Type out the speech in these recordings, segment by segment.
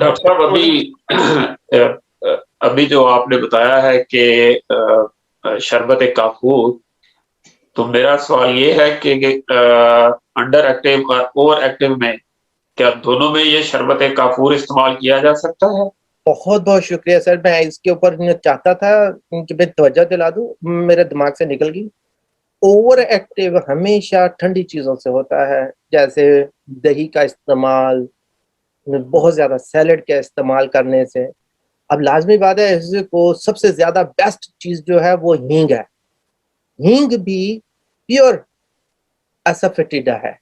Doctor साहब अभी जो आपने बताया है कि शरबत काफूर, तो मेरा सवाल ये है कि अंडर एक्टिव और ओवर एक्टिव में क्या दोनों में ये शरबत काफूर इस्तेमाल किया जा सकता है? बहुत बहुत शुक्रिया सर, मैं इसके ऊपर चाहता था कि मैं तवज्जो दिला दूं, मेरे दिमाग से निकल गई। ओवर एक्टिव हमेशा ठंडी चीजों से होता है, जैसे दही का इस्तेमाल, बहुत ज्यादा सैलेड का इस्तेमाल करने से। अब लाजमी बात है, इसको सबसे ज्यादा बेस्ट चीज जो है वो हींग है। हींग भी प्योर एसाफेटिडा है।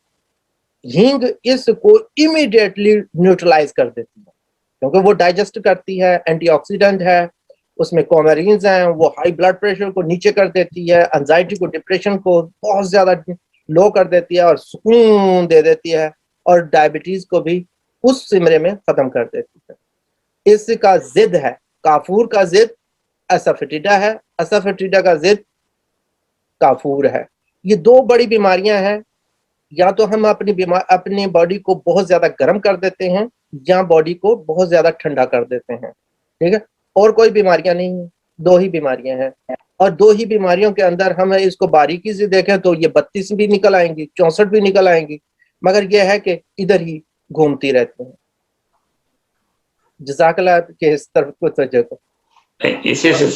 हींग इसको इमीडिएटली न्यूट्रलाइज कर देती है, क्योंकि वो डाइजेस्ट करती है, एंटीऑक्सीडेंट है, उसमें कोमेरीन्स हैं, वो हाई ब्लड प्रेशर को नीचे कर देती है, एंजाइटी को, डिप्रेशन को बहुत ज्यादा लो कर देती है और सुकून दे देती है, और डायबिटीज को भी उस सिमरे में खत्म कर देती है। इसका जिद है, काफूर का जिद एसाफेटिडा है, एसाफेटिडा का जिद काफूर है। ये दो बड़ी बीमारियां हैं, या तो हम अपनी बॉडी को बहुत ज्यादा गर्म कर देते हैं, या बॉडी को बहुत ज्यादा ठंडा कर देते हैं। ठीक है, और कोई बीमारियां नहीं है, दो ही बीमारियां हैं। और दो ही बीमारियों के अंदर हम इसको बारीकी से देखें तो ये 32 भी निकल आएंगी, 64 भी निकल आएंगी, मगर यह है कि इधर ही घूमती रहती हैं। जज़ाकल्लाह के इस तरफ को इसी से